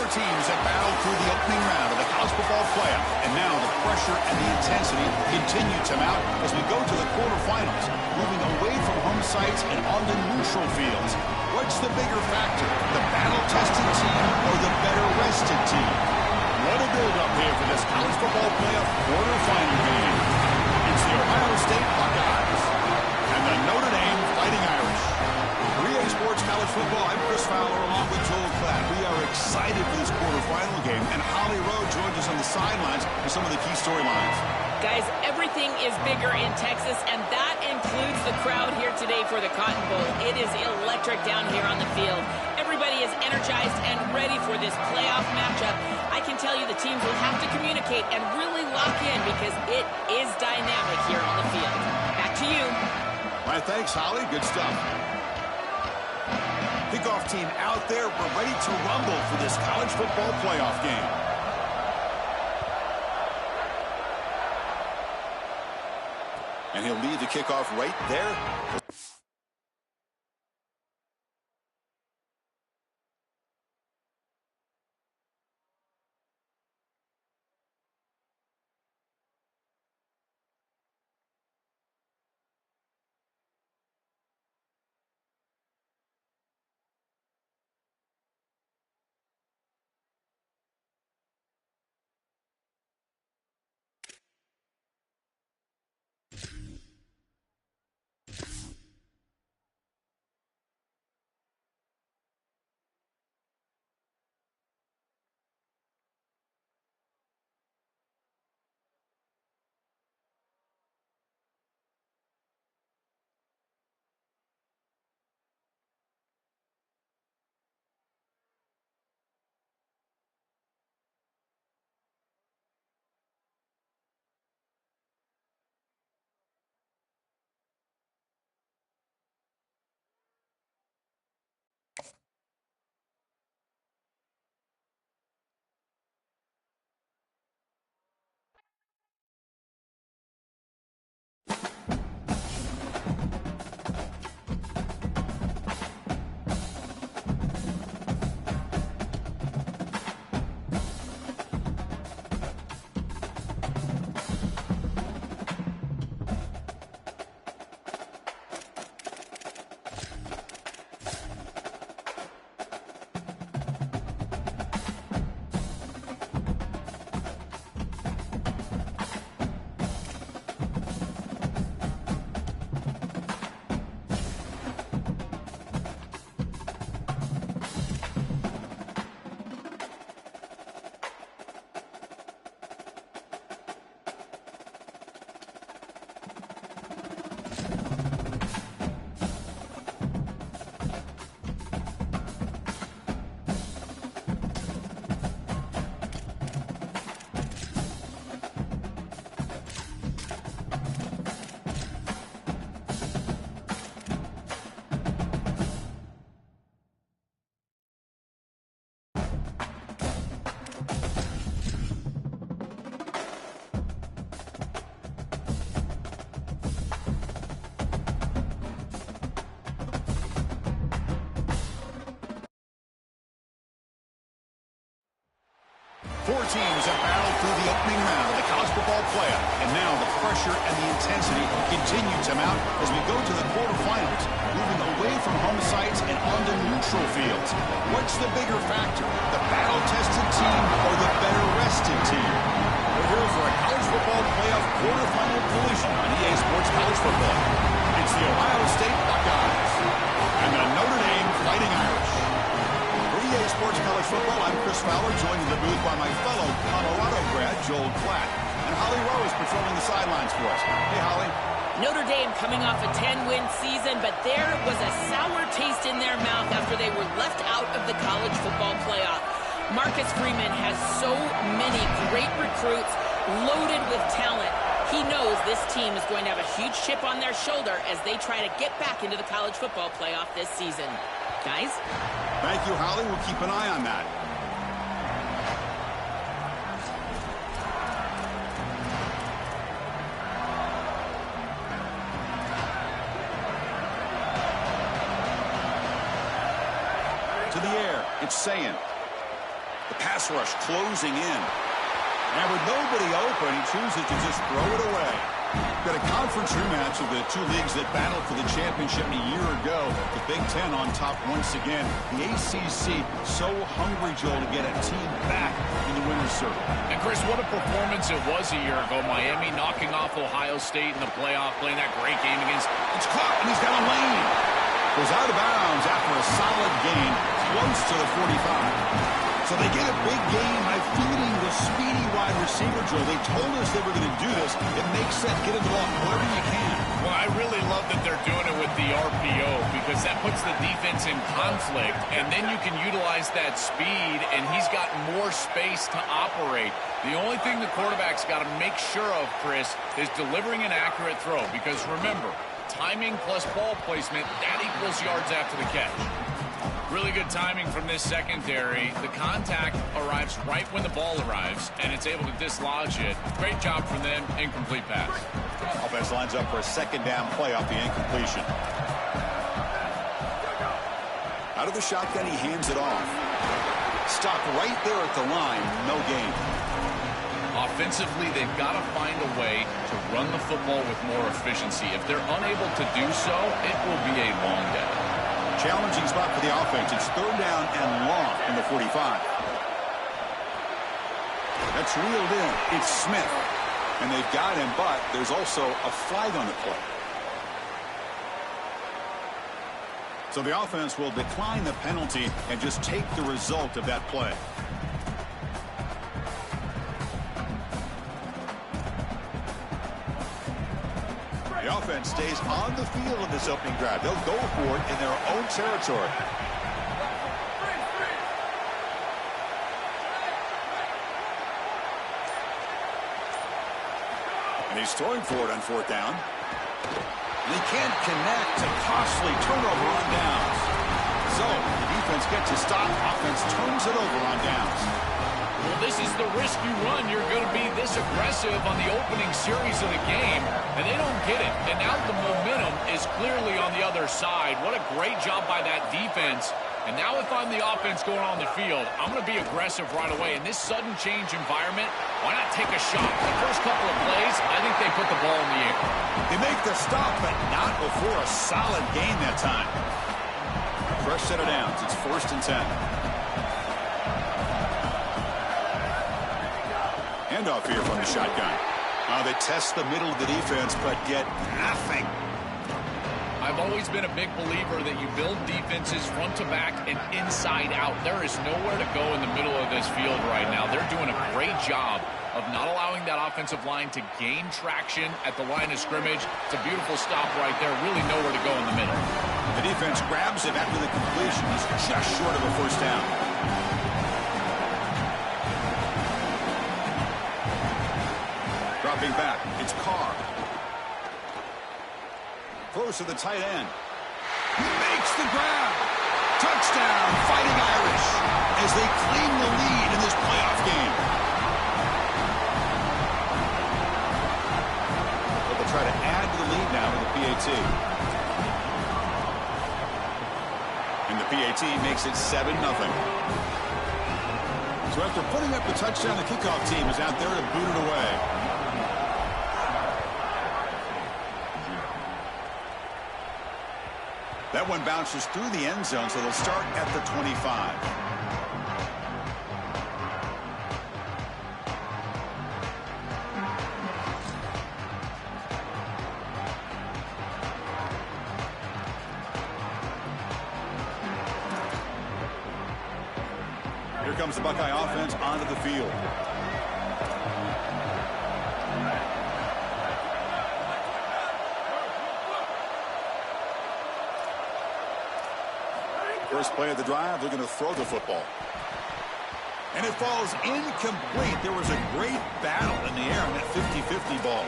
Four teams that battled through the opening round of the college football playoff. And now the pressure and the intensity continue to mount as we go to the quarterfinals, moving away from home sites and onto neutral fields. What's the bigger factor, the battle-tested team or the better-rested team? What a build-up here for this college football playoff quarterfinal game. It's the Ohio State Buckeyes and the Notre Dame Fighting Irish. Ncaa Sports College Football, I'm Chris Fowler along with Joel Klatt. We are excited for this quarterfinal game, and Holly Rowe joins us on the sidelines for some of the key storylines. Guys, everything is bigger in Texas, and that includes the crowd here today for the Cotton Bowl. It is electric down here on the field. Everybody is energized and ready for this playoff matchup. I can tell you the teams will have to communicate and really lock in because it is dynamic here on the field. Back to you. All right, thanks, Holly. Good stuff. Kickoff team out there. We're ready to rumble for this college football playoff game. And he'll lead the kickoff right there. Four teams have battled through the opening round of the college football playoff, and now the pressure and the intensity continue to mount as we go to the quarterfinals, moving away from home sites and onto neutral fields. What's the bigger factor, the battle-tested team or the better-rested team? We're here for a college football playoff quarterfinal collision on Ncaa Sports College Football. It's the Ohio State Buckeyes and the Notre Dame Fighting Irish. Ncaa Sports College Football, I'm Chris Fowler, joined in the booth by my fellow Colorado grad, Joel Klatt. And Holly Rowe is patrolling the sidelines for us. Hey, Holly. Notre Dame coming off a 10-win season, but there was a sour taste in their mouth after they were left out of the college football playoff. Marcus Freeman has so many great recruits, loaded with talent. He knows this team is going to have a huge chip on their shoulder as they try to get back into the college football playoff this season. Guys? Thank you, Holly. We'll keep an eye on that. To the air, it's Ncaa. The pass rush closing in. And with nobody open, he chooses to just throw it away. Got a conference rematch of the two leagues that battled for the championship a year ago. The Big Ten on top once again. The ACC so hungry, Joel, to get a team back in the winner's circle. And Chris, what a performance it was a year ago. Miami knocking off Ohio State in the playoff, playing that great game against. It's caught, and he's got a lane. Goes out of bounds after a solid gain, close to the 45. So they get a big game by feeding the speedy wide receiver, Joe. They told us they were going to do this. It makes sense. Get him the ball wherever you can. Well, I really love that they're doing it with the RPO because that puts the defense in conflict, and then you can utilize that speed, and he's got more space to operate. The only thing the quarterback's got to make sure of, Chris, is delivering an accurate throw because, remember, timing plus ball placement, that equals yards after the catch. Really good timing from this secondary. The contact arrives right when the ball arrives, and it's able to dislodge it. Great job from them. Incomplete pass. Offense lines up for a second down play off the incompletion. Out of the shotgun, he hands it off. Stopped right there at the line. No gain. Offensively, they've got to find a way to run the football with more efficiency. If they're unable to do so, it will be a long day. Challenging spot for the offense. It's third down and long in the 45. That's reeled in. It's Smith. And they've got him, but there's also a flag on the play. So the offense will decline the penalty and just take the result of that play. The offense stays on the field in this opening drive. They'll go for it in their own territory. And he's throwing for it on fourth down. And he can't connect. A costly turnover on downs. So the defense gets a stop. Offense turns it over on downs. Well, this is the risk you run. You're going to be this aggressive on the opening series of the game, and they don't get it. And now the momentum is clearly on the other side. What a great job by that defense. And now if I'm the offense going on the field, I'm going to be aggressive right away. In this sudden change environment, why not take a shot? The first couple of plays, I think they put the ball in the air. They make the stop, but not before a solid gain that time. Fresh set of downs. It's 1st and 10. Handoff here from the shotgun. They test the middle of the defense, but get nothing. I've always been a big believer that you build defenses front to back and inside out. There is nowhere to go in the middle of this field right now. They're doing a great job of not allowing that offensive line to gain traction at the line of scrimmage. It's a beautiful stop right there. Really nowhere to go in the middle. The defense grabs him after the completion. He's just short of a first down. Dropping back, it's Carr. Throws to the tight end. He makes the grab. Touchdown, Fighting Irish, as they claim the lead in this playoff game. But they'll try to add to the lead now with the PAT. And the PAT makes it 7-0. So after putting up the touchdown, the kickoff team is out there to boot it away. That one bounces through the end zone, so they'll start at the 25. Here comes the Buckeye offense onto the field. First play of the drive, they're going to throw the football. And it falls incomplete. There was a great battle in the air on that 50-50 ball.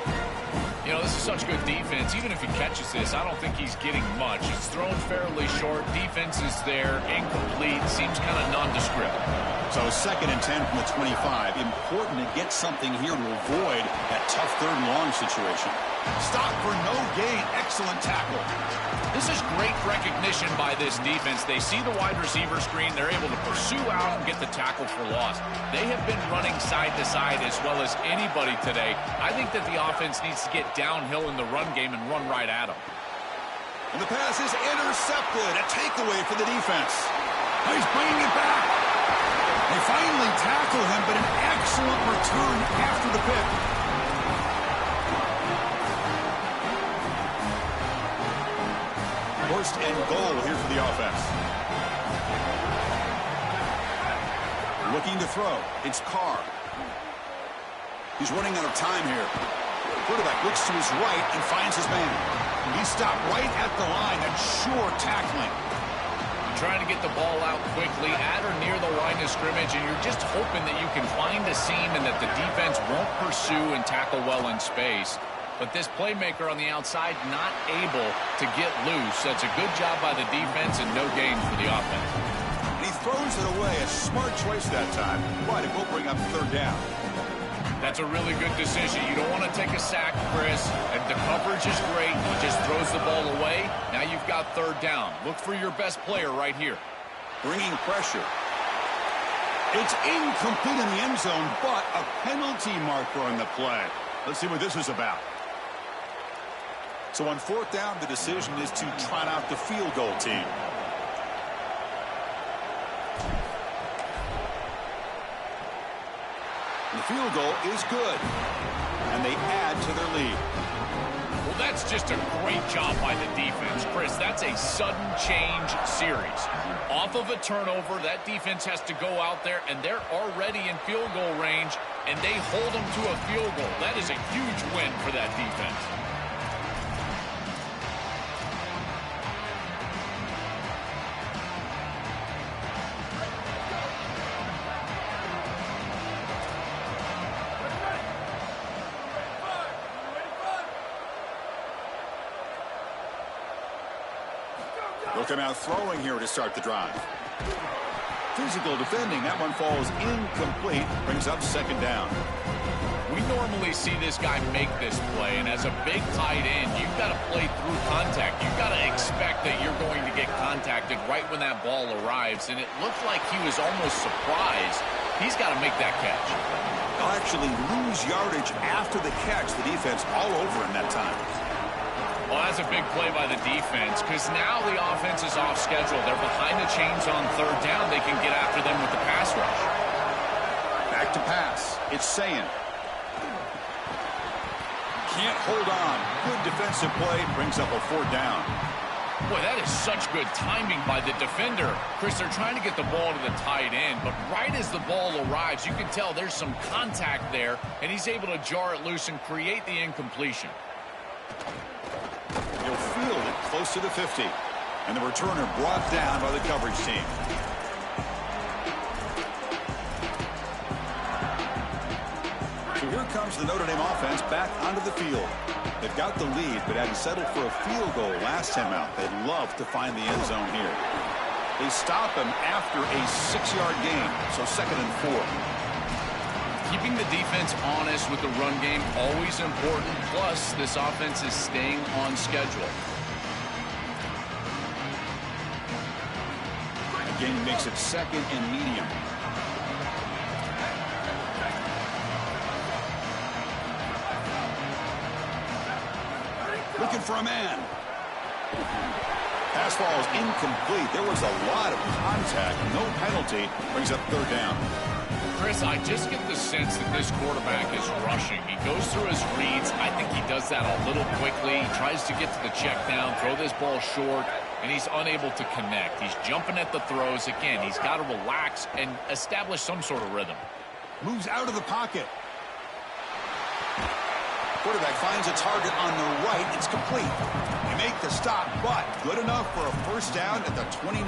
You know, this is such good defense. Even if he catches this, I don't think he's getting much. He's thrown fairly short. Defense is there. Incomplete. Seems kind of nondescript. So 2nd and 10 from the 25. Important to get something here to avoid that tough 3rd and long situation. Stop for no gain. Excellent tackle. This is great recognition by this defense. They see the wide receiver screen. They're able to pursue out and get the tackle for loss. They have been running side to side as well as anybody today. I think that the offense needs to get downhill in the run game and run right at them. And the pass is intercepted. A takeaway for the defense. He's bringing it back. They finally tackle him, but an excellent return after the pick. First and goal here for the offense. Looking to throw. It's Carr. He's running out of time here. Quarterback looks to his right and finds his man. He stopped right at the line. That's sure tackling. You're trying to get the ball out quickly at or near the line of scrimmage, and you're just hoping that you can find a seam and that the defense won't pursue and tackle well in space. But this playmaker on the outside not able to get loose. That's a good job by the defense and no gain for the offense. And he throws it away. A smart choice that time, but it will bring up third down. That's a really good decision. You don't want to take a sack, Chris, and the coverage is great. He just throws the ball away. Now you've got third down. Look for your best player right here. Bringing pressure. It's incomplete in the end zone, but a penalty marker on the play. Let's see what this is about. So on fourth down, the decision is to trot out the field goal team. The field goal is good, and they add to their lead. Well, that's just a great job by the defense, Chris. That's a sudden change series. Off of a turnover, that defense has to go out there, and they're already in field goal range, and they hold them to a field goal. That is a huge win for that defense. They'll come out throwing here to start the drive. Physical defending. That one falls incomplete. Brings up second down. We normally see this guy make this play, and as a big tight end, you've got to play through contact. You've got to expect that you're going to get contacted right when that ball arrives, and it looked like he was almost surprised. He's got to make that catch. They'll actually lose yardage after the catch. The defense all over him that time. Well, that's a big play by the defense because now the offense is off schedule. They're behind the chains on third down. They can get after them with the pass rush. Back to pass. It's Ncaa. Can't hold on. Good defensive play. Brings up a fourth down. Boy, that is such good timing by the defender. Chris, they're trying to get the ball to the tight end, but right as the ball arrives, you can tell there's some contact there, and he's able to jar it loose and create the incompletion. He'll field it close to the 50. And the returner brought down by the coverage team. So here comes the Notre Dame offense back onto the field. They've got the lead, but hadn't settled for a field goal last time out. They'd love to find the end zone here. They stop him after a 6-yard gain, so 2nd and 4. Keeping the defense honest with the run game, always important. Plus, this offense is staying on schedule. Again, makes it 2nd and medium. Looking for a man. Pass ball is incomplete. There was a lot of contact. No penalty. Brings up third down. Chris, I just get the sense that this quarterback is rushing. He goes through his reads. I think he does that a little quickly. He tries to get to the check down, throw this ball short, and he's unable to connect. He's jumping at the throws. Again, he's got to relax and establish some sort of rhythm. Moves out of the pocket. Quarterback finds a target on the right. It's complete. They make the stop, but good enough for a first down at the 29.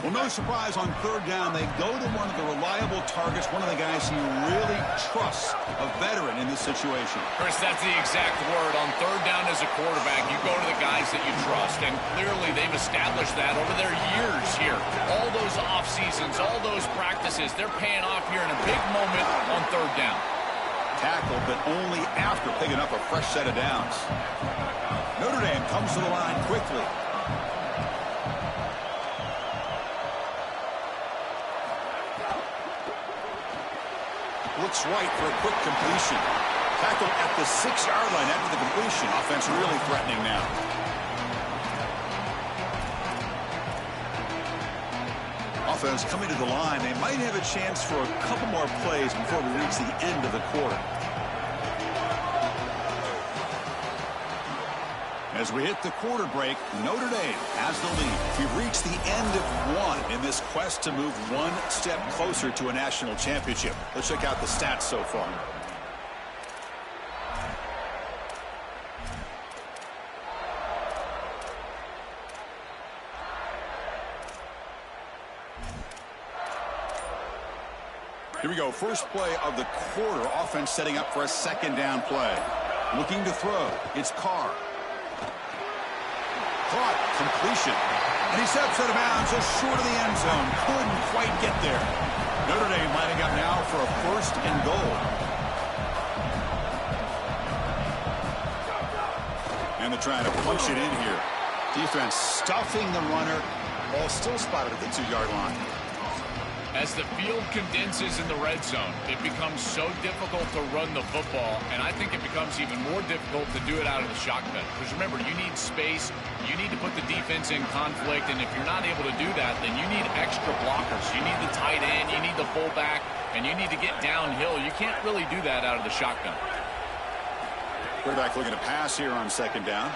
Well, no surprise on third down. They go to one of the reliable targets, one of the guys he really trusts, a veteran in this situation. Chris, that's the exact word. On third down as a quarterback, you go to the guys that you trust, and clearly they've established that over their years here. All those off seasons, all those practices, they're paying off here in a big moment on third down. tackle, but only after picking up a fresh set of downs. Notre Dame comes to the line quickly. Looks right for a quick completion. Tackled at the 6-yard line after the completion. Offense really threatening now. Offense coming to the line. They might have a chance for a couple more plays before we reach the end of the quarter. As we hit the quarter break, Notre Dame has the lead. We've reached the end of one in this quest to move one step closer to a national championship. Let's check out the stats so far. Here we go. First play of the quarter. Offense setting up for a second down play. Looking to throw. It's Carr. Caught. Completion. And he steps out of bounds just short of the end zone. Couldn't quite get there. Notre Dame lining up now for a 1st and goal. And they're trying to punch it in here. Defense stuffing the runner. Ball still spotted at the 2-yard line. As the field condenses in the red zone, it becomes so difficult to run the football, and I think it becomes even more difficult to do it out of the shotgun. Because remember, you need space, you need to put the defense in conflict, and if you're not able to do that, then you need extra blockers. You need the tight end, you need the fullback, and you need to get downhill. You can't really do that out of the shotgun. Quarterback looking to pass here on 2nd down.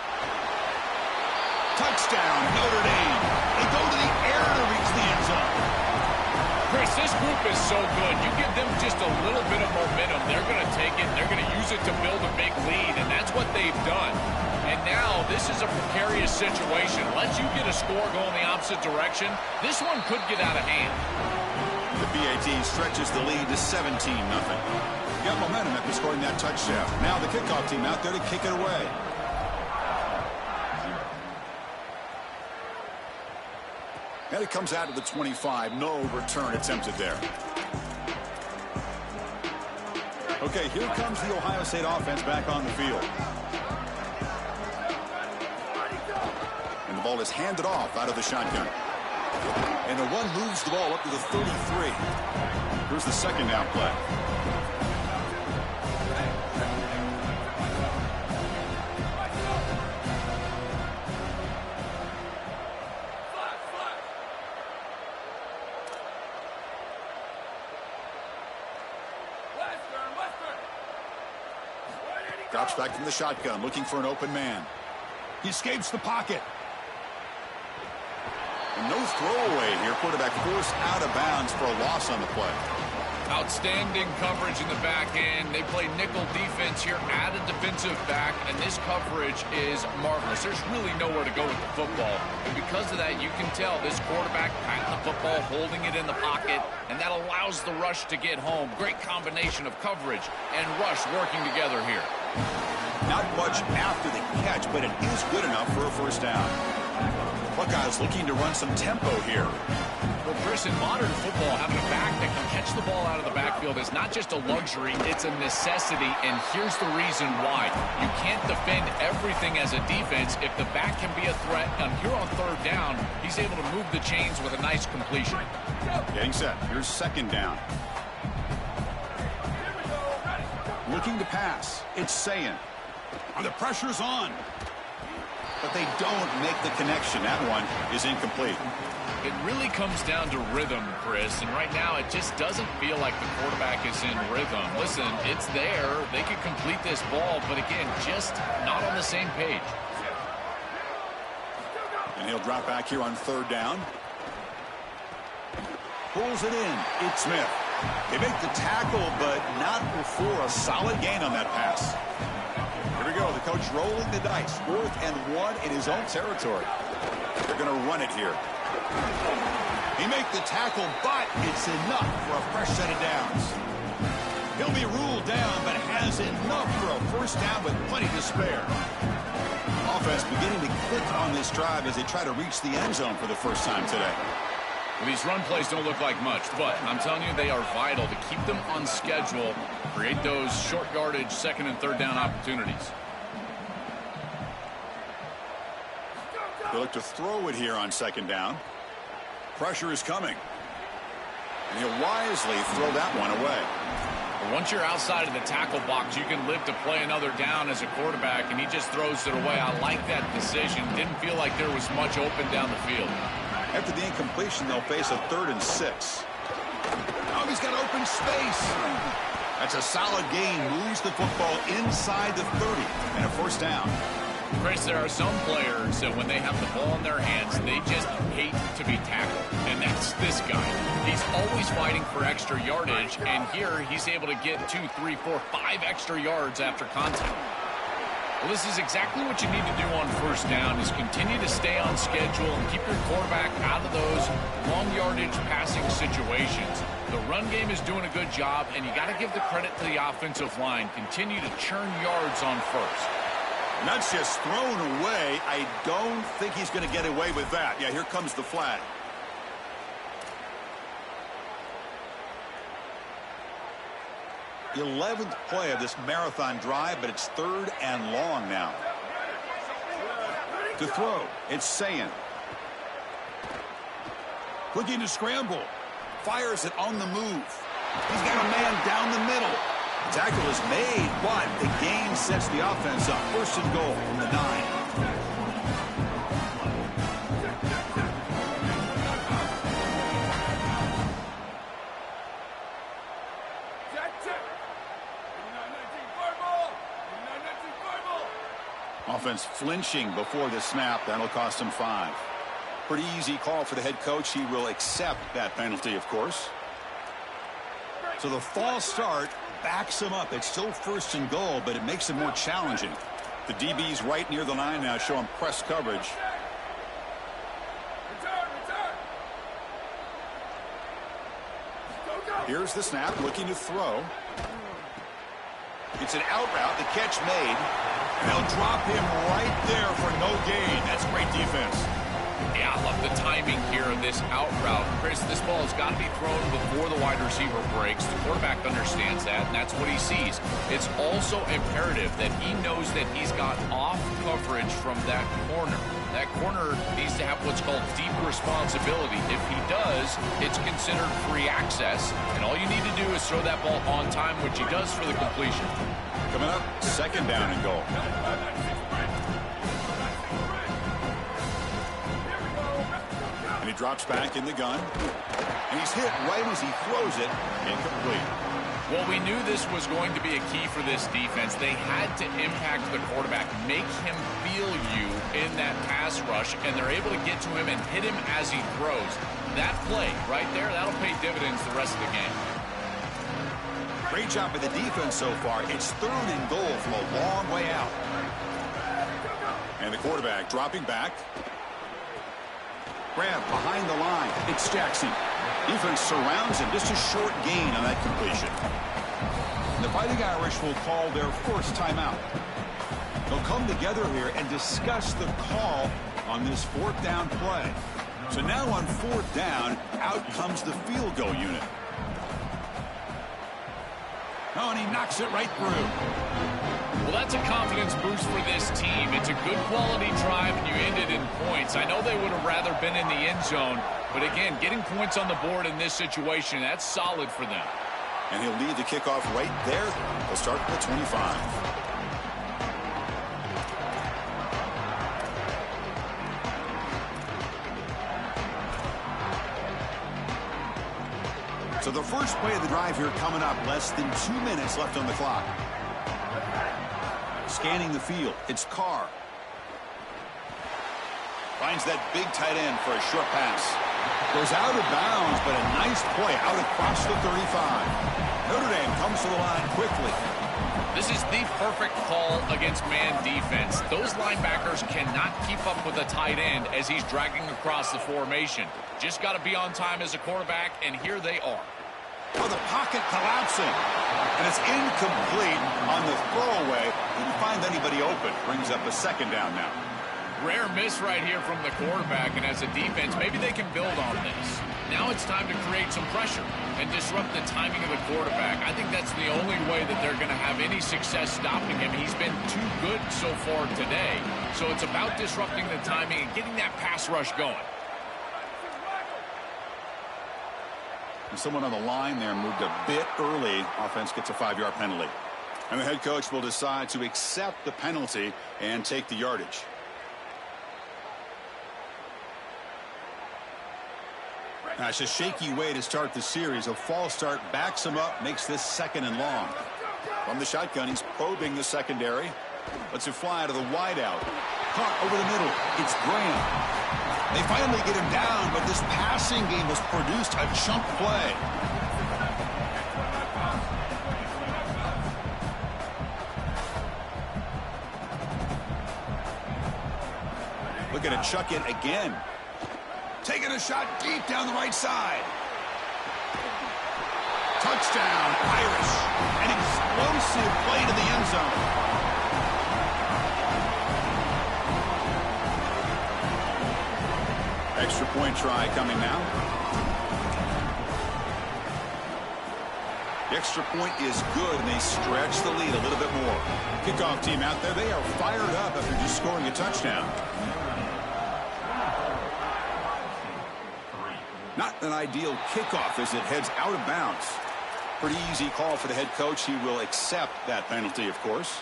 Touchdown, Notre Dame. They go to the air to reach the end zone. Chris, this group is so good. You give them just a little bit of momentum, they're going to take it, and they're going to use it to build a big lead, and that's what they've done. And now this is a precarious situation. Unless you get a score going the opposite direction, this one could get out of hand. The BAT stretches the lead to 17-0. Got momentum after scoring that touchdown. Now the kickoff team out there to kick it away. And it comes out to the 25. No return attempted there. Okay, here comes the Ohio State offense back on the field. And the ball is handed off out of the shotgun. And the run moves the ball up to the 33. Here's the 2nd down play. Drops back from the shotgun, looking for an open man. He escapes the pocket. And no throwaway here. Quarterback forced out of bounds for a loss on the play. Outstanding coverage in the back end. They play nickel defense here, add a defensive back, and this coverage is marvelous. There's really nowhere to go with the football. And because of that, you can tell this quarterback patting the football, holding it in the pocket, and that allows the rush to get home. Great combination of coverage and rush working together here. Not much after the catch, but it is good enough for a 1st down. Buckeyes looking to run some tempo here. Well, Chris, in modern football, having a back that can catch the ball out of the backfield is not just a luxury, it's a necessity, and here's the reason why. You can't defend everything as a defense if the back can be a threat, and here on 3rd down, he's able to move the chains with a nice completion. Getting set. Here's 2nd down. Looking to pass. It's Ncaa. The pressure's on. But they don't make the connection. That one is incomplete. It really comes down to rhythm, Chris, and right now it just doesn't feel like the quarterback is in rhythm. Listen, it's there. They could complete this ball, but again, just not on the same page. And he'll drop back here on 3rd down. Pulls it in. It's Smith. They make the tackle, but not before a solid gain on that pass. Here we go. The coach rolling the dice. 4th and 1 in his own territory. They're going to run it here. He make the tackle, but it's enough for a fresh set of downs. He'll be ruled down, but has enough for a 1st down with plenty to spare. Offense beginning to click on this drive as they try to reach the end zone for the first time today. Well, these run plays don't look like much, but I'm telling you, they are vital to keep them on schedule, create those short yardage second and third down opportunities. They look to throw it here on second down. Pressure is coming. And he'll wisely throw that one away. But once you're outside of the tackle box, you can live to play another down as a quarterback, and he just throws it away. I like that decision. Didn't feel like there was much open down the field. After the incompletion, they'll face a 3rd and 6. Oh, he's got open space. That's a solid gain. Moves the football inside the 30 and a first down. Chris, there are some players that when they have the ball in their hands, they just hate to be tackled. And that's this guy. He's always fighting for extra yardage, and here he's able to get 2, 3, 4, 5 extra yards after contact. Well, this is exactly what you need to do on first down is continue to stay on schedule and keep your quarterback out of those long yardage passing situations. The run game is doing a good job, and you got to give the credit to the offensive line. Continue to churn yards on first. And that's just thrown away. I don't think he's going to get away with that. Yeah, here comes the flag. The 11th play of this marathon drive, but it's 3rd and long now. To throw, it's Ncaa. Looking to scramble. Fires it on the move. He's got a man down the middle. The tackle is made, but the gain sets the offense up. 1st and goal from the 9. Offense flinching before the snap. That'll cost him 5. Pretty easy call for the head coach. He will accept that penalty, of course. So the false start backs him up. It's still 1st and goal, but it makes it more challenging. The DB's right near the line now, showing press coverage. Here's the snap, looking to throw. It's an out route, the catch made. And they'll drop him right there for no gain. That's great defense. Yeah, I love the timing here of this out route. Chris, this ball has got to be thrown before the wide receiver breaks. The quarterback understands that, and that's what he sees. It's also imperative that he knows that he's got off coverage from that corner. That corner needs to have what's called deep responsibility. If he does, it's considered free access, and all you need to do is throw that ball on time, which he does for the completion. Coming up, 2nd down and goal. And he drops back in the gun. And he's hit right as he throws it. Incomplete. Well, we knew this was going to be a key for this defense. They had to impact the quarterback, make him feel you in that pass rush, and they're able to get to him and hit him as he throws. That play right there, that'll pay dividends the rest of the game. Great job by the defense so far. It's 3rd and goal from a long way out. And the quarterback dropping back. Grab behind the line. It's Jackson. Defense surrounds him. Just a short gain on that completion. And the Fighting Irish will call their first timeout. They'll come together here and discuss the call on this 4th down play. So now on 4th down, out comes the field goal unit. Oh, and he knocks it right through. Well, that's a confidence boost for this team. It's a good quality drive, and you ended in points. I know they would have rather been in the end zone, but again, getting points on the board in this situation, that's solid for them. And he'll lead the kickoff right there. They'll start at the 25. So the first play of the drive here coming up. Less than 2 minutes left on the clock. Scanning the field. It's Carr. Finds that big tight end for a short pass. Goes out of bounds, but a nice play out across the 35. Notre Dame comes to the line quickly. This is the perfect call against man defense. Those linebackers cannot keep up with the tight end as he's dragging across the formation. Just got to be on time as a quarterback, and here they are. Oh, the pocket collapsing. And it's incomplete on the throwaway. Didn't find anybody open. Brings up a 2nd down now. Rare miss right here from the quarterback, and as a defense, maybe they can build on this. Now it's time to create some pressure and disrupt the timing of the quarterback. I think that's the only way that they're going to have any success stopping him. He's been too good so far today. So it's about disrupting the timing and getting that pass rush going. And someone on the line there moved a bit early. Offense gets a 5-yard penalty. And the head coach will decide to accept the penalty and take the yardage. Now, it's a shaky way to start the series. A false start backs him up, makes this 2nd and long. From the shotgun, he's probing the secondary. Lets it fly to the wideout. Caught over the middle. It's Graham. They finally get him down, but this passing game has produced a chunk play. Looking to chuck it again. Taking a shot deep down the right side. Touchdown, Irish. An explosive play to the end zone. Extra point try coming now. The extra point is good, and they stretch the lead a little bit more. Kickoff team out there, they are fired up after just scoring a touchdown. Not an ideal kickoff as it heads out of bounds. Pretty easy call for the head coach. He will accept that penalty, of course.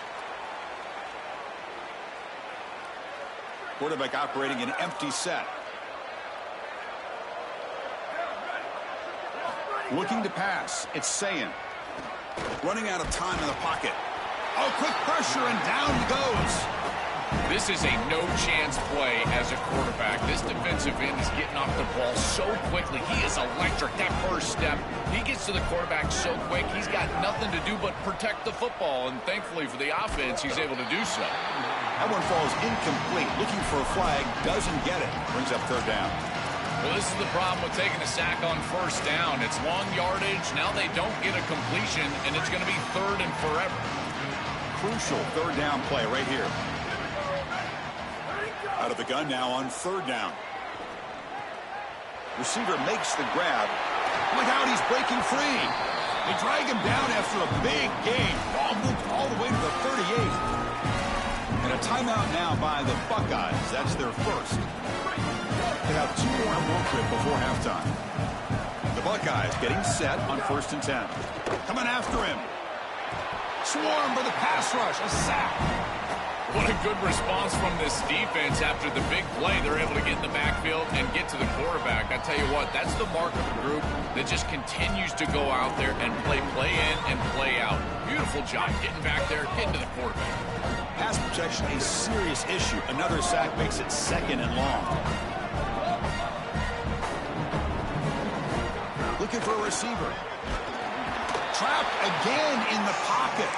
Quarterback operating an empty set. Looking to pass. It's Ncaa. Running out of time in the pocket. Oh, quick pressure, and down he goes. This is a no-chance play as a quarterback. This defensive end is getting off the ball so quickly. He is electric. That first step, he gets to the quarterback so quick, he's got nothing to do but protect the football. And thankfully for the offense, he's able to do so. That one falls incomplete. Looking for a flag, doesn't get it. Brings up 3rd down. Well, this is the problem with taking a sack on 1st down. It's long yardage. Now they don't get a completion, and it's going to be 3rd and forever. Crucial 3rd down play right here. Out of the gun now on 3rd down. Receiver makes the grab. Look out, he's breaking free. They drag him down after a big gain. Ball moved all the way to the 38. And a timeout now by the Buckeyes. That's their first. They have 2 more at one trip before halftime. The Buckeyes getting set on 1st and 10. Coming after him. Swarm for the pass rush. A sack. What a good response from this defense after the big play. They're able to get in the backfield and get to the quarterback. I tell you what, that's the mark of a group that just continues to go out there and play in and play out. Beautiful job getting back there, getting to the quarterback. Pass protection, a serious issue. Another sack makes it 2nd and long. Looking for a receiver. Trapped again in the pocket.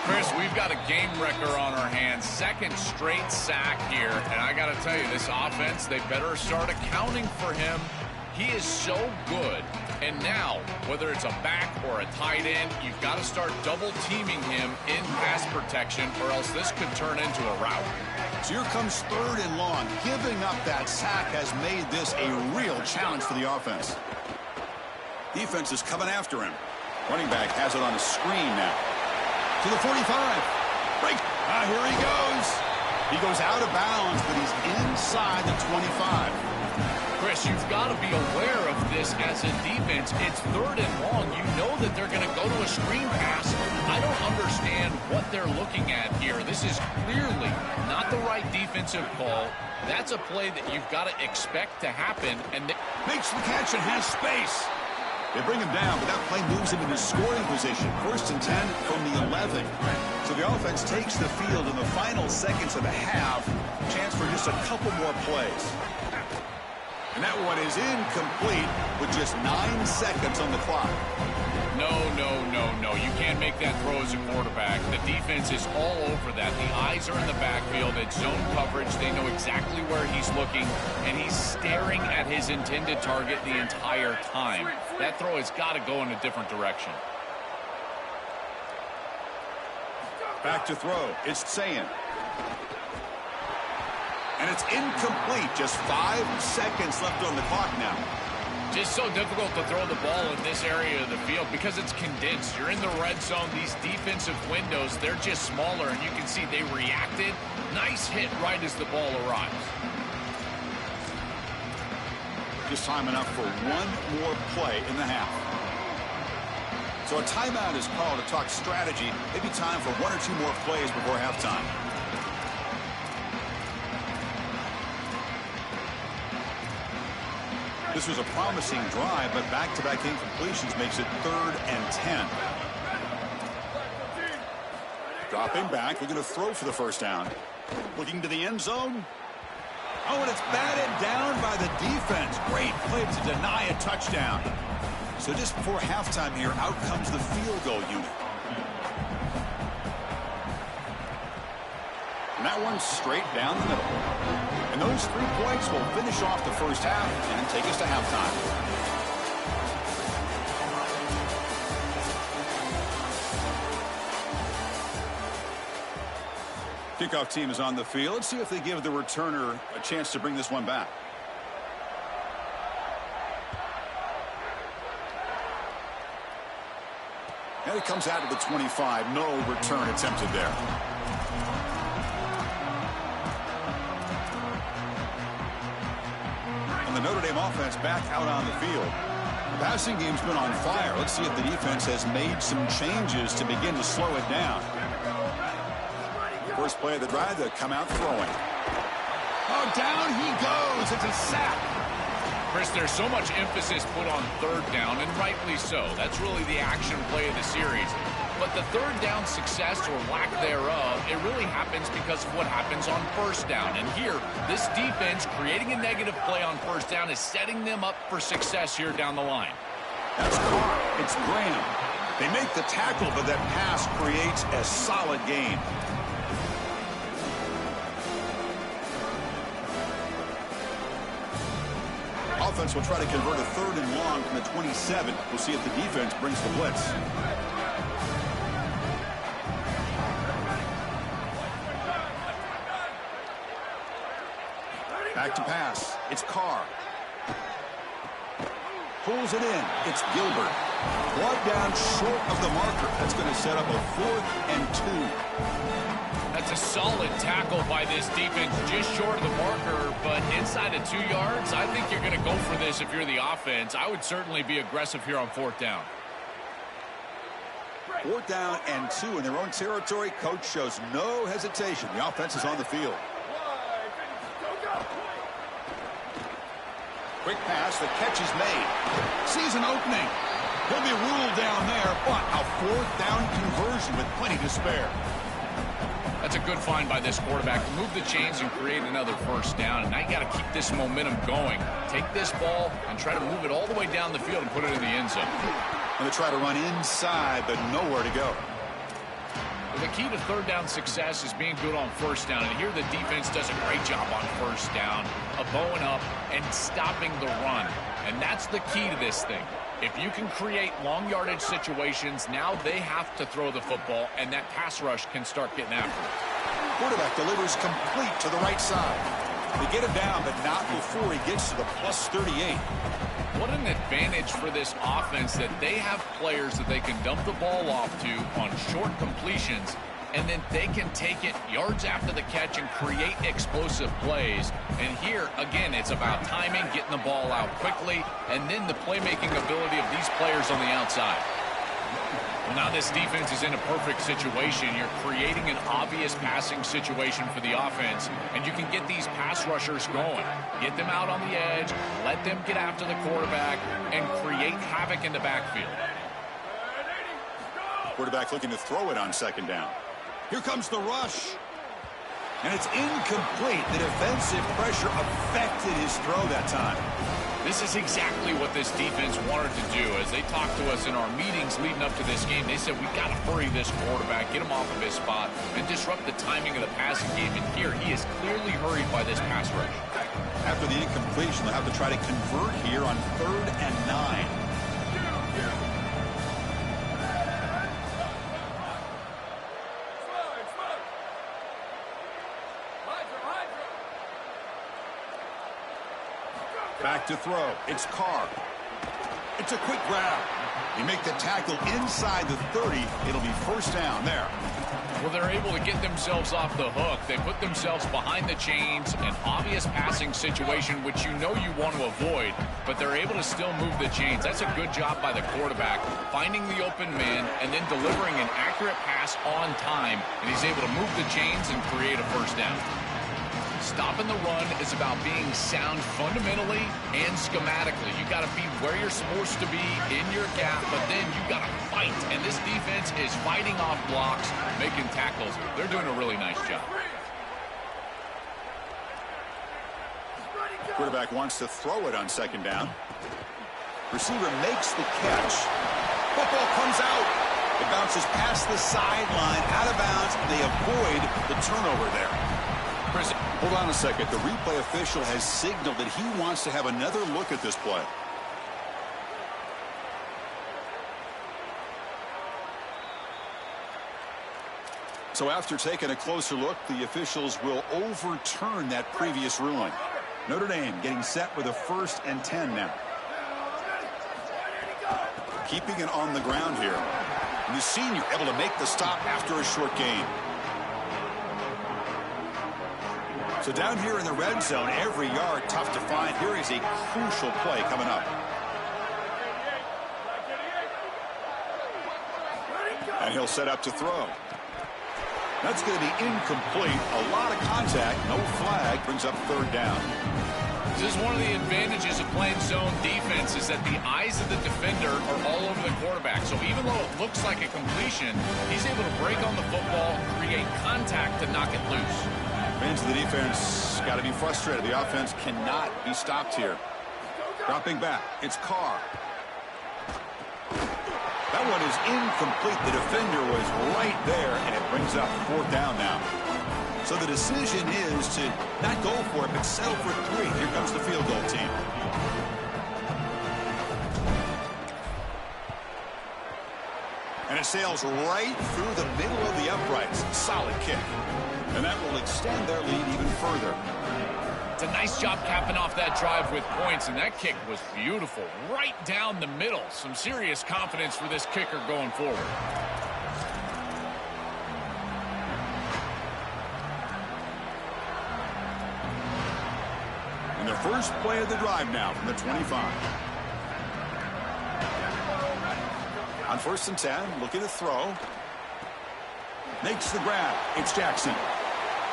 Chris, we've got a game wrecker on our hands. 2nd straight sack here. And I got to tell you, this offense, they better start accounting for him. He is so good. And now, whether it's a back or a tight end, you've got to start double-teaming him in pass protection, or else this could turn into a rout. So here comes 3rd and long. Giving up that sack has made this a real challenge for the offense. Defense is coming after him. Running back has it on a screen now. To the 45. Break. Here he goes. He goes out of bounds, but he's inside the 25. Chris, you've got to be aware of this as a defense. It's 3rd and long. You know that they're going to go to a screen pass. I don't understand what they're looking at here. This is clearly not the right defensive call. That's a play that you've got to expect to happen. And makes the catch and has space. They bring him down, but that play moves him into scoring position. 1st and 10 from the 11. So the offense takes the field in the final seconds of the half. Chance for just a couple more plays. And that one is incomplete with just 9 seconds on the clock. No. You can't make that throw as a quarterback. The defense is all over that. The eyes are in the backfield. It's zone coverage. They know exactly where he's looking, and he's staring at his intended target the entire time. That throw has got to go in a different direction. Back to throw. It's Ncaa. And it's incomplete. Just 5 seconds left on the clock now. Just so difficult to throw the ball in this area of the field because it's condensed. You're in the red zone. These defensive windows, they're just smaller, and you can see they reacted. Nice hit right as the ball arrives. Just time enough for one more play in the half. So a timeout is called to talk strategy. Maybe time for 1 or 2 more plays before halftime. This was a promising drive, but back-to-back incompletions makes it 3rd and 10. Dropping back, looking to throw for the first down. Looking to the end zone. Oh, and it's batted down by the defense. Great play to deny a touchdown. So just before halftime here, out comes the field goal unit. And that one's straight down the middle. And those 3 points will finish off the first half and take us to halftime. Kickoff team is on the field. Let's see if they give the returner a chance to bring this one back. And it comes out to the 25. No return attempted there. And the Notre Dame offense back out on the field. The passing game's been on fire. Let's see if the defense has made some changes to begin to slow it down. First play of the drive, they'll come out throwing. Oh, down he goes. It's a sack. Chris, there's so much emphasis put on 3rd down, and rightly so. That's really the action play of the series. But the 3rd down success or lack thereof, it really happens because of what happens on 1st down. And here, this defense creating a negative play on 1st down is setting them up for success here down the line. That's Carr. It's Graham. They make the tackle, but that pass creates a solid gain. Offense will try to convert a 3rd and long from the 27. We'll see if the defense brings the blitz. Back to pass. It's Carr. Pulls it in. It's Gilbert. Brought down short of the marker. That's going to set up a 4th and 2. That's a solid tackle by this defense, just short of the marker, but inside of 2 yards, I think you're going to go for this if you're the offense. I would certainly be aggressive here on 4th down. 4th down and 2 in their own territory. Coach shows no hesitation. The offense is on the field. Quick pass, the catch is made. Sees an opening. He'll be ruled down there, but a 4th down conversion with plenty to spare. That's a good find by this quarterback to move the chains and create another 1st down. And now you got to keep this momentum going. Take this ball and try to move it all the way down the field and put it in the end zone. And they try to run inside, but nowhere to go. Well, the key to 3rd down success is being good on 1st down. And here the defense does a great job on 1st down, of bowing up and stopping the run. And that's the key to this thing. If you can create long yardage situations, now they have to throw the football, and that pass rush can start getting after it. Quarterback delivers complete to the right side. They get him down, but not before he gets to the plus 38. What an advantage for this offense that they have players that they can dump the ball off to on short completions, and then they can take it yards after the catch and create explosive plays. And here, again, it's about timing, getting the ball out quickly, and then the playmaking ability of these players on the outside. Well, now this defense is in a perfect situation. You're creating an obvious passing situation for the offense, and you can get these pass rushers going. Get them out on the edge, let them get after the quarterback, and create havoc in the backfield. Quarterback looking to throw it on 2nd down. Here comes the rush. And it's incomplete. The defensive pressure affected his throw that time. This is exactly what this defense wanted to do. As they talked to us in our meetings leading up to this game, they said, we got to hurry this quarterback, get him off of his spot, and disrupt the timing of the passing game. And here, he is clearly hurried by this pass rush. After the incompletion, they'll have to try to convert here on 3rd and 9. Back to throw. It's Carr. It's a quick grab. You make the tackle inside the 30. It'll be first down there. Well, they're able to get themselves off the hook. They put themselves behind the chains, an obvious passing situation, which you know you want to avoid, but they're able to still move the chains. That's a good job by the quarterback, finding the open man and then delivering an accurate pass on time, and he's able to move the chains and create a first down. Stopping the run is about being sound fundamentally and schematically. You got to be where you're supposed to be in your gap, but then you got to fight. And this defense is fighting off blocks, making tackles. They're doing a really nice job. Quarterback wants to throw it on second down. Receiver makes the catch. Football comes out. It bounces past the sideline, out of bounds. They avoid the turnover there. Hold on a second. The replay official has signaled that he wants to have another look at this play. So after taking a closer look, the officials will overturn that previous ruling. Notre Dame getting set with a 1st and 10 now. Keeping it on the ground here. And the senior able to make the stop after a short gain. So down here in the red zone, every yard tough to find. Here is a crucial play coming up. And he'll set up to throw. That's going to be incomplete. A lot of contact. No flag. Brings up third down. This is one of the advantages of playing zone defense is that the eyes of the defender are all over the quarterback. So even though it looks like a completion, he's able to break on the football, create contact to knock it loose. Fans of the defense got to be frustrated. The offense cannot be stopped here. Dropping back. It's Carr. That one is incomplete. The defender was right there, and it brings up fourth down now. So the decision is to not go for it, but settle for 3. Here comes the field goal team. And it sails right through the middle of the uprights. Solid kick. And that will extend their lead even further. It's a nice job capping off that drive with points, and that kick was beautiful. Right down the middle. Some serious confidence for this kicker going forward. And the first play of the drive now from the 25. On 1st and 10, looking to throw. Makes the grab. It's Jackson.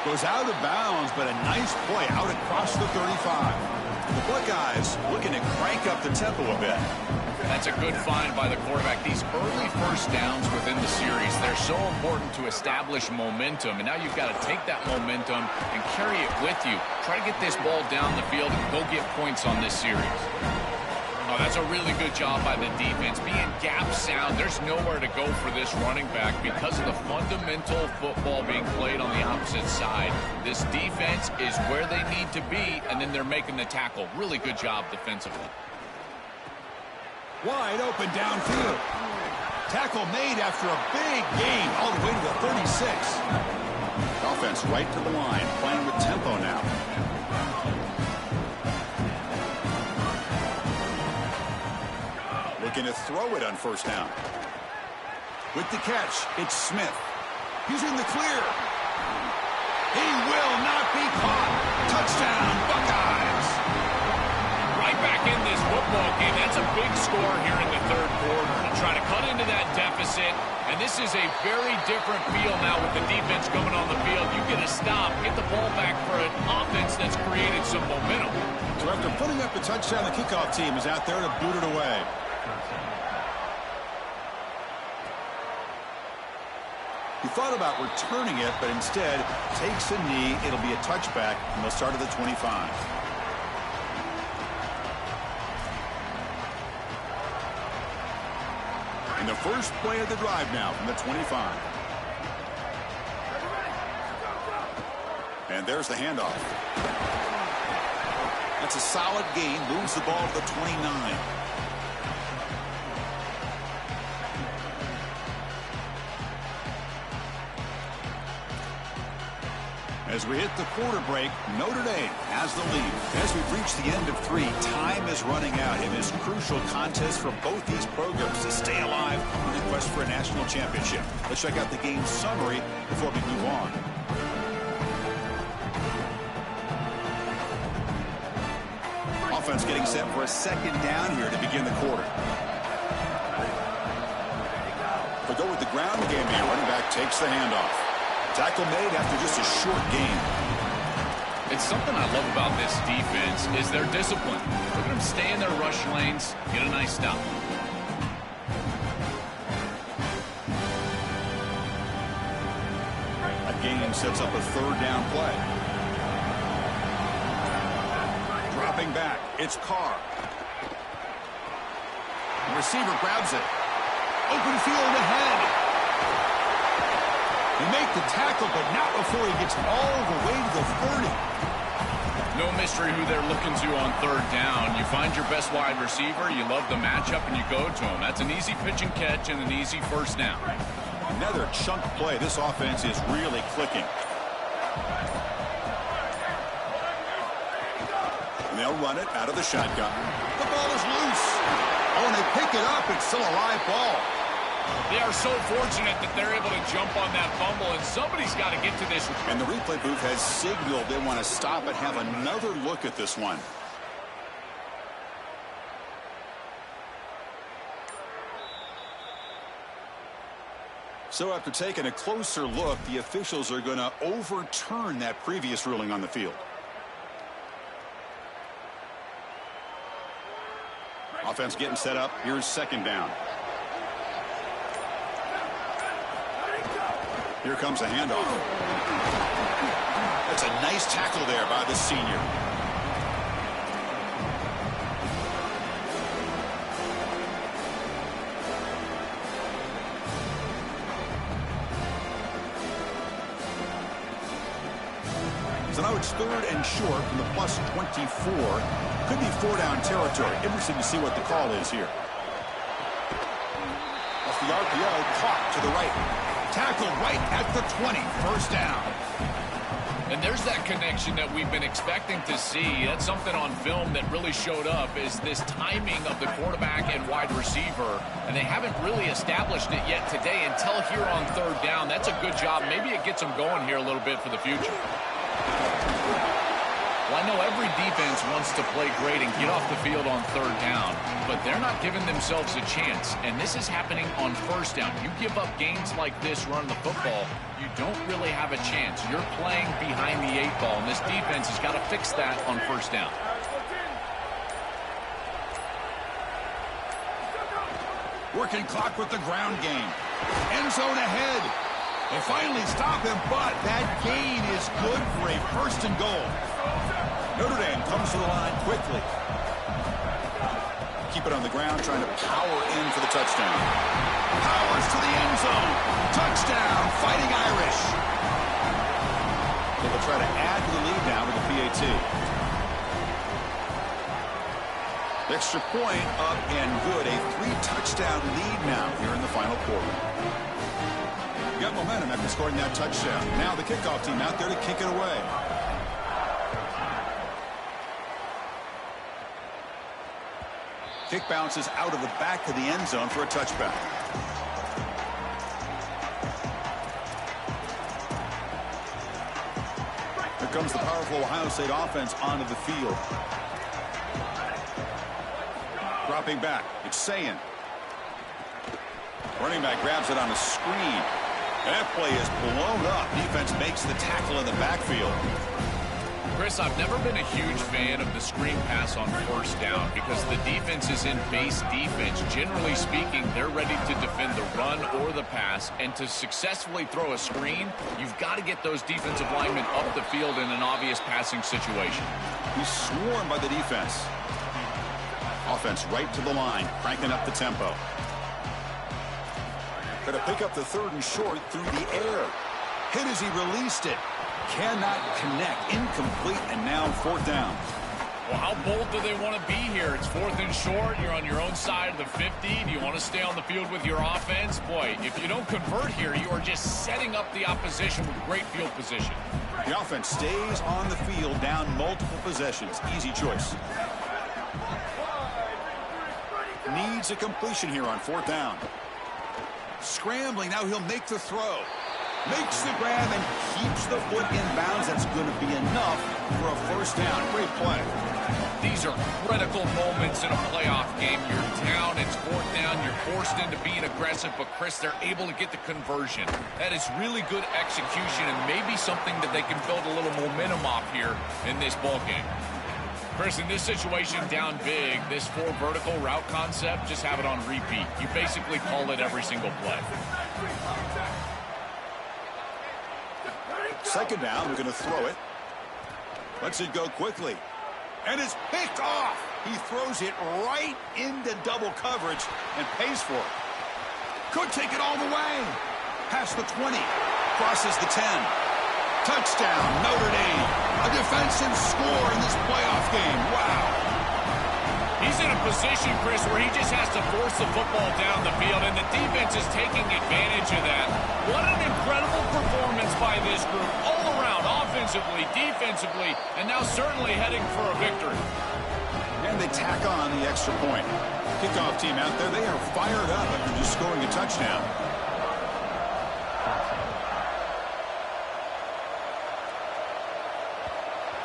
Goes out of bounds, but a nice play out across the 35. The Buckeyes looking to crank up the tempo a bit. That's a good find by the quarterback. These early first downs within the series, they're so important to establish momentum. And now you've got to take that momentum and carry it with you. Try to get this ball down the field and go get points on this series. Oh, that's a really good job by the defense. Being gap sound, there's nowhere to go for this running back because of the fundamental football being played on the opposite side. This defense is where they need to be, and then they're making the tackle. Really good job defensively. Wide open downfield. Tackle made after a big gain all the way to the 36. Offense right to the line, playing with tempo now. Looking to throw it on first down. With the catch, it's Smith. He's in the clear. He will not be caught. Touchdown, Buckeyes. Right back in this football game. That's a big score here in the third quarter to try to cut into that deficit. And this is a very different feel now with the defense coming on the field. You get a stop, get the ball back for an offense that's created some momentum. So after putting up the touchdown, the kickoff team is out there to boot it away. He thought about returning it, but instead takes a knee. It'll be a touchback, and they'll start at the 25. And the first play of the drive now from the 25. And there's the handoff. That's a solid gain. Moves the ball to the 29. As we hit the quarter break, Notre Dame has the lead. As we've reached the end of 3, time is running out in this crucial contest for both these programs to stay alive in the quest for a national championship. Let's check out the game summary before we move on. Offense getting set for a second down here to begin the quarter. They'll go with the ground game here. Running back takes the handoff. Tackle made after just a short gain. It's something I love about this defense is their discipline. Look at them stay in their rush lanes, get a nice stop. A gain sets up a third down play. Dropping back, it's Carr. The receiver grabs it. Open field ahead. He make the tackle, but not before he gets all the way to the 30. No mystery who they're looking to on third down. You find your best wide receiver, you love the matchup, and you go to him. That's an easy pitch and catch and an easy first down. Another chunk play. This offense is really clicking. And they'll run it out of the shotgun. The ball is loose. Oh, and they pick it up. It's still a live ball. They are so fortunate that they're able to jump on that fumble, and somebody's got to get to this. And the replay booth has signaled they want to stop and have another look at this one. So after taking a closer look, the officials are going to overturn that previous ruling on the field. Offense getting set up. Here's second down. Here comes a handoff. That's a nice tackle there by the senior. So now it's third and short from the plus 24. Could be 4-down territory. Interesting to see what the call is here. Off the RPO, caught to the right. Tackle right at the 20. First down. And there's that connection that we've been expecting to see. That's something on film that really showed up is this timing of the quarterback and wide receiver. And they haven't really established it yet today until here on third down. That's a good job. Maybe it gets them going here a little bit for the future. Well, I know every defense wants to play great and get off the field on third down, but they're not giving themselves a chance, and this is happening on first down. You give up gains like this running the football, you don't really have a chance. You're playing behind the 8 ball, and this defense has got to fix that on first down. Working clock with the ground game. End zone ahead. They finally stop him, but that gain is good for a first and goal. Notre Dame comes to the line quickly. Keep it on the ground, trying to power in for the touchdown. Powers to the end zone. Touchdown, Fighting Irish. They will try to add to the lead now with the PAT. Extra point up and good. A 3-touchdown lead now here in the final quarter. Got momentum after scoring that touchdown. Now the kickoff team out there to kick it away. Kick bounces out of the back of the end zone for a touchback. Here comes the powerful Ohio State offense onto the field. Dropping back, it's Ncaa. Running back grabs it on a screen. That play is blown up. Defense makes the tackle in the backfield. Chris, I've never been a huge fan of the screen pass on first down because the defense is in base defense. Generally speaking, they're ready to defend the run or the pass, and to successfully throw a screen, you've got to get those defensive linemen up the field in an obvious passing situation. He's swarmed by the defense. Offense right to the line, cranking up the tempo. Going to pick up the third and short through the air. Hit as he released it. Cannot connect. Incomplete, and now fourth down. Well, how bold do they want to be here? It's 4th and short. You're on your own side of the 50. Do you want to stay on the field with your offense? Boy, if you don't convert here, you are just setting up the opposition with great field position. The offense stays on the field down multiple possessions. Easy choice. Needs a completion here on 4th down. Scrambling. Now he'll make the throw. Makes the grab and keeps the foot in bounds. That's going to be enough for a 1st down. Great play. These are critical moments in a playoff game. You're down, it's 4th down, you're forced into being aggressive, but Chris, they're able to get the conversion. That is really good execution and maybe something that they can build a little momentum off here in this ball game. Chris, in this situation, down big, this 4 vertical route concept, just have it on repeat. You basically call it every single play. 2nd down, we're going to throw it. Lets it go quickly. And it's picked off. He throws it right into double coverage and pays for it. Could take it all the way. Past the 20. Crosses the 10. Touchdown, Notre Dame. A defensive score in this playoff game. Wow. He's in a position, Chris, where he just has to force the football down the field, and the defense is taking advantage of that. What an incredible performance by this group, all around, offensively, defensively, and now certainly heading for a victory. And they tack on the extra point. Kickoff team out there, they are fired up after just scoring a touchdown.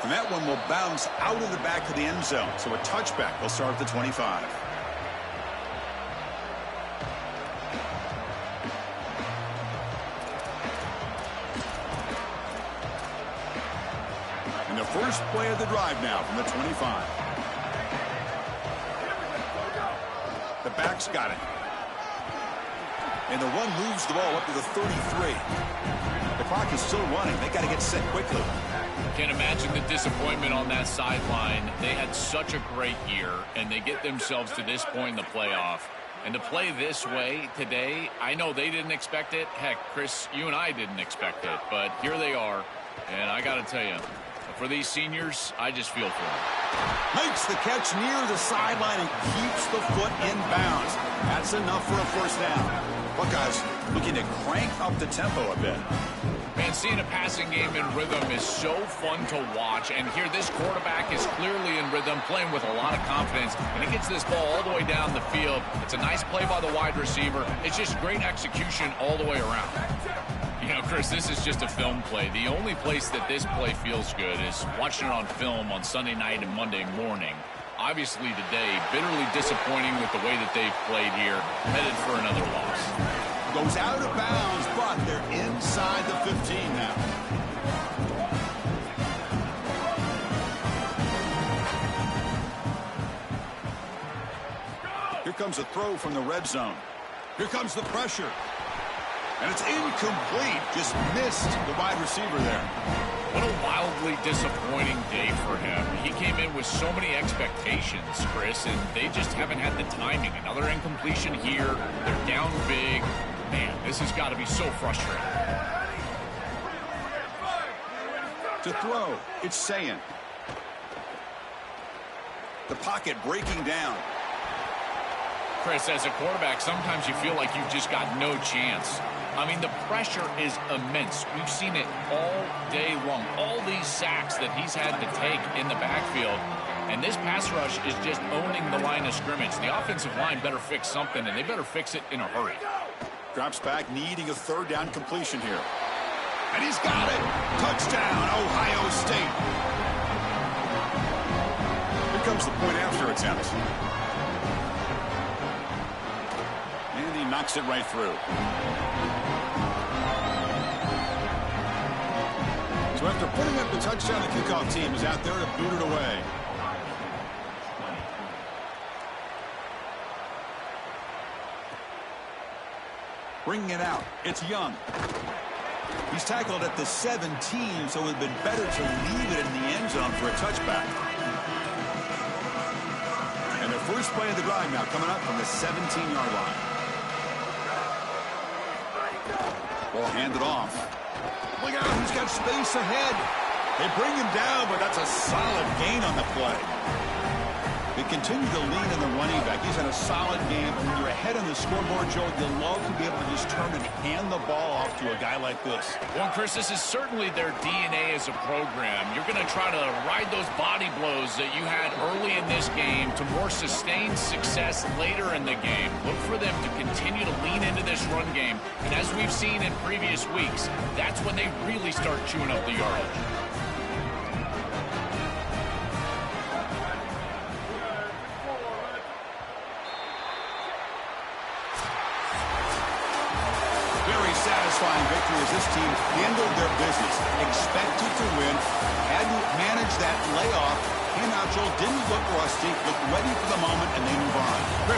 And that one will bounce out of the back of the end zone. So a touchback will start at the 25. And the first play of the drive now from the 25. The back's got it. And the one moves the ball up to the 33. The clock is still running. They got to get set quickly. Can't imagine the disappointment on that sideline. They had such a great year, and they get themselves to this point in the playoff. And to play this way today, I know they didn't expect it. Heck, Chris, you and I didn't expect it. But here they are, and I got to tell you, for these seniors, I just feel for them. Makes the catch near the sideline and keeps the foot in bounds. That's enough for a 1st down. Buckeyes looking to crank up the tempo a bit. Man, seeing a passing game in rhythm is so fun to watch. And here, this quarterback is clearly in rhythm, playing with a lot of confidence. And he gets this ball all the way down the field. It's a nice play by the wide receiver. It's just great execution all the way around. You know, Chris, this is just a film play. The only place that this play feels good is watching it on film on Sunday night and Monday morning. Obviously today, bitterly disappointing with the way that they've played here, headed for another loss. Goes out of bounds, but they're inside the 15 now. Here comes a throw from the red zone. Here comes the pressure. And it's incomplete. Just missed the wide receiver there. What a wildly disappointing day for him. He came in with so many expectations, Chris, and they just haven't had the timing. Another incompletion here. They're down big. Man, this has got to be so frustrating. To throw, it's Ncaa. The pocket breaking down. Chris, as a quarterback, sometimes you feel like you've just got no chance. I mean, the pressure is immense. We've seen it all day long. All these sacks that he's had to take in the backfield. And this pass rush is just owning the line of scrimmage. The offensive line better fix something, and they better fix it in a hurry. Drops back, needing a 3rd down completion here. And he's got it. Touchdown, Ohio State. Here comes the point after attempt. And he knocks it right through. So after putting up the touchdown, the kickoff team is out there to boot it away. Bringing it out, it's Young. He's tackled at the 17, so it would have been better to leave it in the end zone for a touchback. And the first play of the drive now coming up from the 17-yard line. Ball handed off. Look out, he's got space ahead. They bring him down, but that's a solid gain on the play. They continue to lean in the running back. He's had a solid game. When you're ahead on the scoreboard, Joe, you'll love to be able to just turn and hand the ball off to a guy like this. Well, Chris, this is certainly their DNA as a program. You're going to try to ride those body blows that you had early in this game to more sustained success later in the game. Look for them to continue to lean into this run game. And as we've seen in previous weeks, that's when they really start chewing up the yardage. Satisfying victory as this team handled their business, expected to win, had to manage that layoff. Came out, Joel, didn't look rusty, looked ready for the moment, and they move on. Chris,